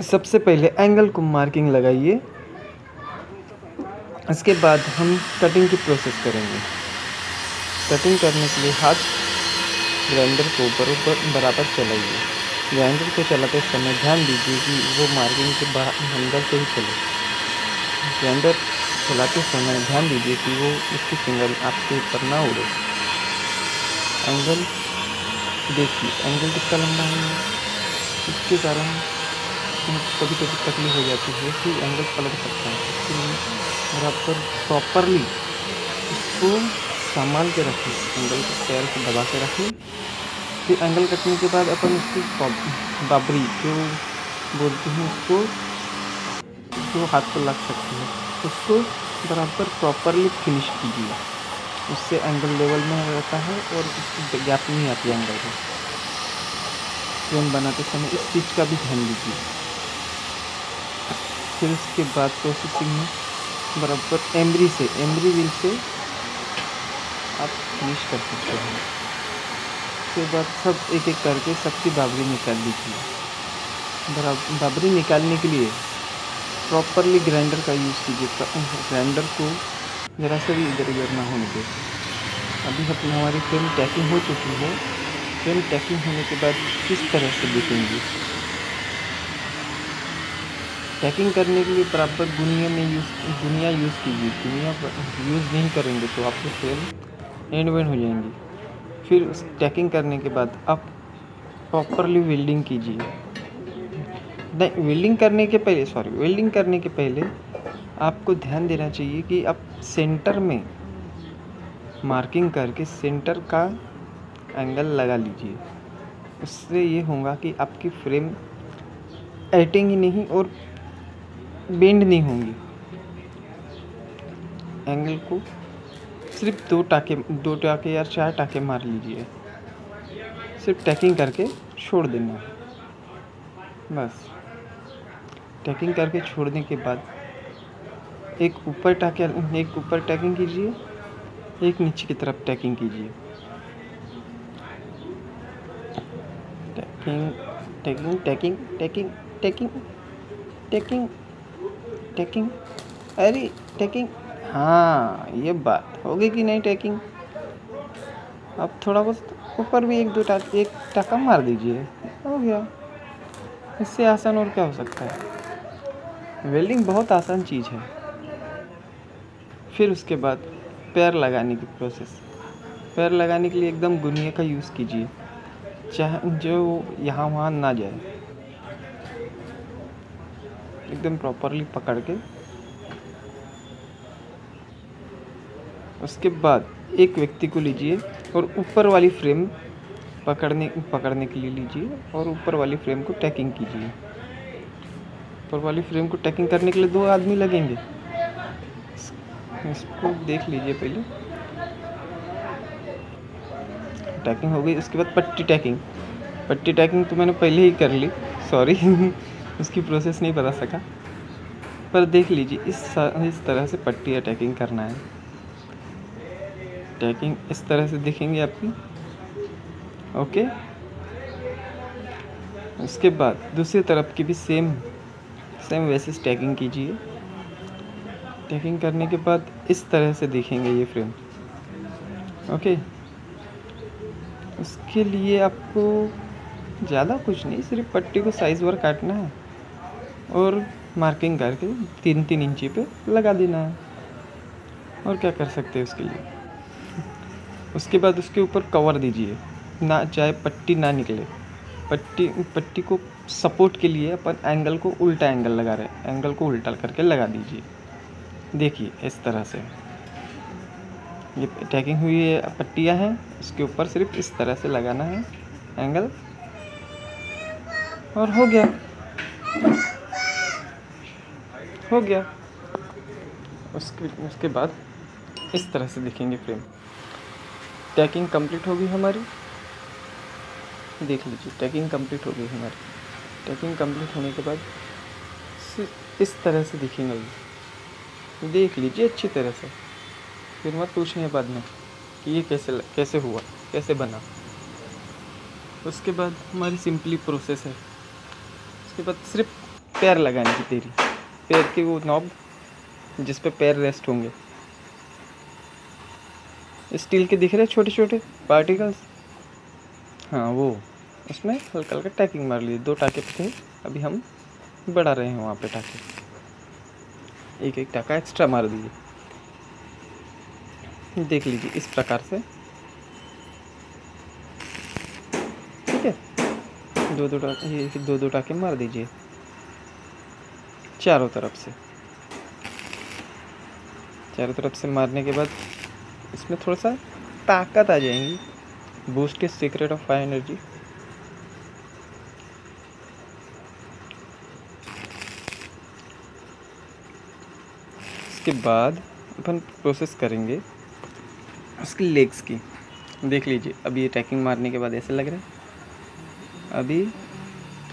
सबसे पहले एंगल को मार्किंग लगाइए। इसके बाद हम कटिंग की प्रोसेस करेंगे। कटिंग करने के लिए हाथ ग्राइंडर को बराबर चलाइए। ग्राइंडर को चलाते समय ध्यान दीजिए कि वो मार्किंग के अंदर से ही चले। ग्राइंडर चलाते समय ध्यान दीजिए कि वो उसकी फिंगर आपके ऊपर ना उड़े। एंगल देखिए, एंगल कितना लंबा है, इसके कारण कभी कभी तकलीफ हो जाती है कि एंगल पलट सकता है। इसके लिए बराबर प्रॉपरली इसको संभाल के रखें, एंगल को पैर से दबा के रखें। फिर एंगल कटने के बाद अपन उसकी बाबरी जो बोलते हैं उसको, जो हाथ पर लग सकती है, उसको बराबर प्रॉपरली फिनिश कीजिए। उससे एंगल लेवल में रहता है और उसकी गैप नहीं आती है एंगल में। फ्रेम बनाते समय इस चीज़ का भी ध्यान दीजिए। फिर उसके बाद प्रोसेसिंग में बराबर एम्ब्री व्हील से आप फिनिश कर सकते हैं। उसके बाद सब एक एक करके सबकी बाबरी निकाल लीजिए। बाबरी निकालने के लिए प्रॉपरली ग्राइंडर का यूज़ कीजिए। ग्राइंडर को ज़रा सा भी इधर उधर ना होने दे। अभी हमारी फ्रेम टैकिंग हो चुकी है। फ्रेम टैकिंग होने के बाद किस तरह से दिखेंगी। टैकिंग करने के लिए बराबर गुनिया यूज़ कीजिए। गुनिया यूज़ नहीं करेंगे तो आपकी फ्रेम एंड वेंड हो जाएंगी। फिर उस टैकिंग करने के बाद आप प्रॉपरली वेल्डिंग कीजिए। नहीं, वेल्डिंग करने के पहले आपको ध्यान देना चाहिए कि आप सेंटर में मार्किंग करके सेंटर का एंगल लगा लीजिए। उससे ये होगा कि आपकी फ्रेम एटेंगी नहीं और बेंड नहीं होंगी। एंगल को सिर्फ दो टाके या 4 टाके मार लीजिए। सिर्फ टैकिंग करके छोड़ देना है, बस। टैकिंग करके छोड़ने के बाद एक ऊपर टैकिंग कीजिए, एक नीचे की तरफ टैकिंग कीजिए। टैकिंग अरे टैकिंग, हाँ, ये बात होगी कि नहीं टैकिंग। अब थोड़ा बहुत ऊपर भी एक टाका मार दीजिए, हो गया। इससे आसान और क्या हो सकता है। वेल्डिंग बहुत आसान चीज़ है। फिर उसके बाद पैर लगाने की प्रोसेस। पैर लगाने के लिए एकदम गुनिया का यूज़ कीजिए, चाहे जो यहाँ वहाँ ना जाए। एकदम प्रॉपरली पकड़ के उसके बाद एक व्यक्ति को लीजिए और ऊपर वाली फ्रेम पकड़ने के लिए लीजिए और ऊपर वाली फ्रेम को टैकिंग कीजिए। ऊपर वाली फ्रेम को टैकिंग करने के लिए 2 आदमी लगेंगे। इसको देख लीजिए पहले। टैकिंग हो गई। उसके बाद पट्टी टैकिंग तो मैंने पहले ही कर ली, सॉरी उसकी प्रोसेस नहीं बता सका, पर देख लीजिए इस तरह से पट्टी या टैकिंग करना है। टैकिंग इस तरह से दिखेंगी आपकी, ओके। उसके बाद दूसरी तरफ की भी सेम वैसे टैकिंग कीजिए। टैकिंग करने के बाद इस तरह से दिखेंगे ये फ्रेम, ओके। उसके लिए आपको ज़्यादा कुछ नहीं, सिर्फ पट्टी को साइज़ वर काटना है और मार्किंग करके 3-3 इंची पे लगा देना है, और क्या कर सकते हैं उसके लिए। उसके बाद उसके ऊपर कवर दीजिए, ना चाहे पट्टी ना निकले। पट्टी को सपोर्ट के लिए अपन एंगल को उल्टा एंगल लगा रहे हैं, एंगल को उल्टा करके लगा दीजिए। देखिए इस तरह से ये टैकिंग हुई है, पट्टियाँ हैं, इसके ऊपर सिर्फ इस तरह से लगाना है एंगल, और हो गया। उसके बाद इस तरह से दिखेंगे फ्रेम। टैकिंग कंप्लीट होगी हमारी, देख लीजिए टैकिंग कंप्लीट हो गई हमारी। टैकिंग कंप्लीट होने के बाद इस तरह से दिखेंगे ये, देख लीजिए अच्छी तरह से। फिर मत पूछिए बाद में कि ये कैसे हुआ, कैसे बना। उसके बाद हमारी सिंपली प्रोसेस है। उसके बाद सिर्फ पैर लगाने की देरी, पैर की वो नॉब जिस पे पैर रेस्ट होंगे। स्टील के दिख रहे छोटे छोटे पार्टिकल्स, हाँ वो उसमें हल्का हल्का टैकिंग मार लीजिए। 2 टाँके थे, अभी हम बढ़ा रहे हैं वहाँ पे टाँके, एक एक टाँका एक्स्ट्रा मार दीजिए। देख लीजिए इस प्रकार से, ठीक है। 2 टाँके मार दीजिए चारों तरफ से मारने के बाद इसमें थोड़ा सा ताकत आ जाएंगी। Boost is secret of high energy. इसके बाद अपन प्रोसेस करेंगे उसकी लेग्स की। देख लीजिए अभी ये टैकिंग मारने के बाद ऐसे लग रहा है। अभी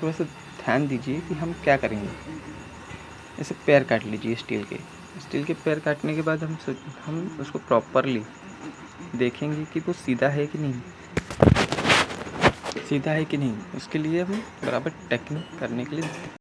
थोड़ा सा ध्यान दीजिए कि हम क्या करेंगे। ऐसे पैर काट लीजिए स्टील के पैर काटने के बाद हम उसको प्रॉपरली देखेंगे कि वो सीधा है कि नहीं, उसके लिए हम बराबर टेक्निक करने के लिए